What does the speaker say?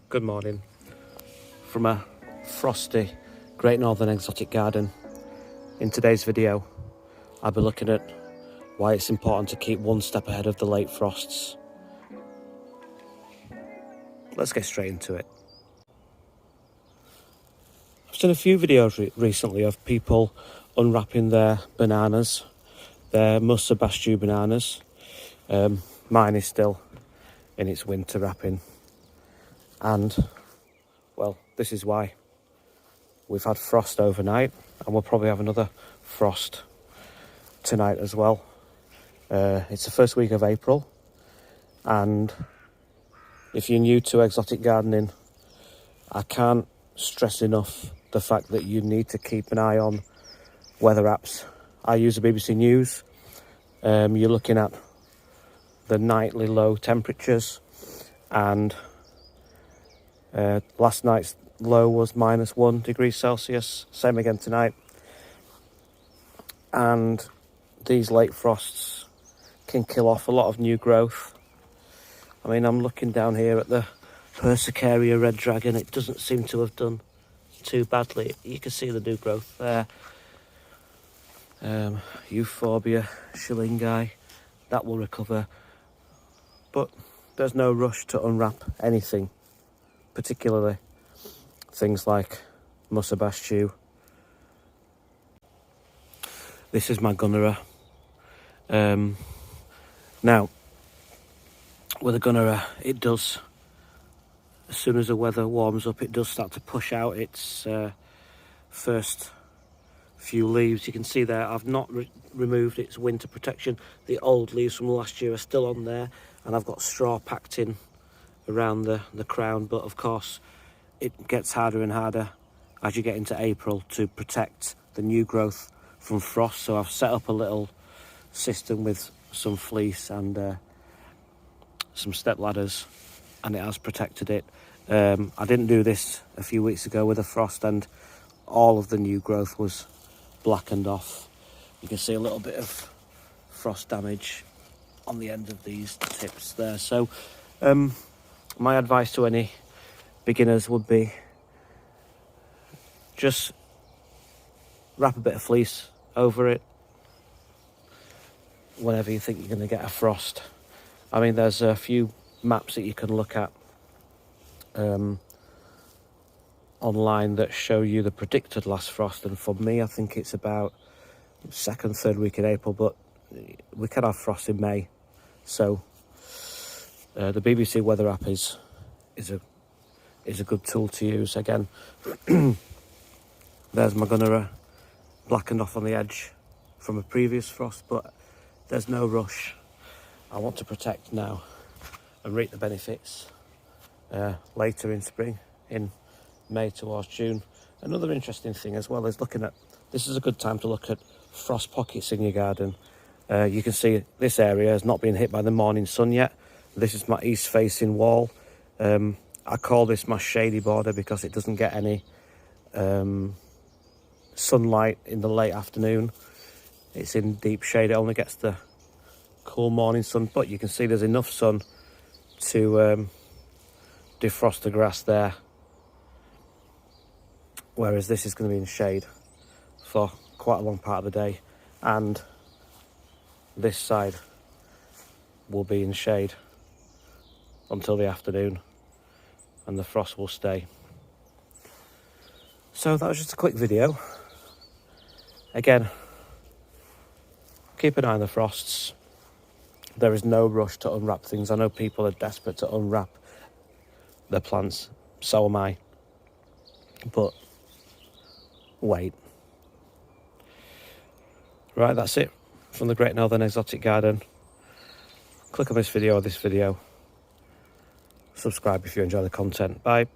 Good morning from a frosty Great Northern Exotic Garden. In today's video I'll be looking at why it's important to keep one step ahead of the late frosts. Let's get straight into it. I've seen a few videos recently of people unwrapping their bananas, their Musa Bastiu bananas. Mine is still in its winter wrapping, and well, this is why. We've had frost overnight and we'll probably have another frost tonight as well. It's the first week of April, and if you're new to exotic gardening, I can't stress enough the fact that you need to keep an eye on weather apps. I use the BBC News. You're looking at the nightly low temperatures, and last night's low was -1 degree Celsius, same again tonight. And these late frosts can kill off a lot of new growth. I mean, I'm looking down here at the Persicaria red dragon. It doesn't seem to have done too badly. You can see the new growth there. Euphorbia shillingi, that will recover, but there's no rush to unwrap anything, particularly things like Musa Bastiu. This is my gunnera. Now, with a gunnera, it does, as soon as the weather warms up, it does start to push out its first few leaves. You can see there I've not removed its winter protection. The old leaves from last year are still on there, and I've got straw packed in around the crown, but of course it gets harder and harder as you get into April to protect the new growth from frost. So I've set up a little system with some fleece and some step ladders, and it has protected it. I didn't do this a few weeks ago with a frost, and all of the new growth was blackened off. You can see a little bit of frost damage on the end of these tips there. So my advice to any beginners would be just wrap a bit of fleece over it whenever you think you're going to get a frost. I mean, there's a few maps that you can look at online that show you the predicted last frost, and for me I think it's about second, third week in April, but we can have frost in May. So the BBC weather app is a good tool to use. Again, there's my gunnera blackened off on the edge from a previous frost, but there's no rush. I want to protect now and reap the benefits later in spring, in May towards June. Another interesting thing as well is looking at, this is a good time to look at frost pockets in your garden. You can see this area has not been hit by the morning sun yet. This is my east facing wall. I call this my shady border because it doesn't get any sunlight in the late afternoon. It's in deep shade, it only gets the cool morning sun, but you can see there's enough sun to defrost the grass there, whereas this is going to be in shade for quite a long part of the day, and this side will be in shade until the afternoon, and the frost will stay. So that was just a quick video. Again, keep an eye on the frosts. There is no rush to unwrap things. I know people are desperate to unwrap their plants, so am I, but wait. Right, that's it from the Great Northern Exotic Garden. Click on this video or this video. Subscribe if you enjoy the content. Bye.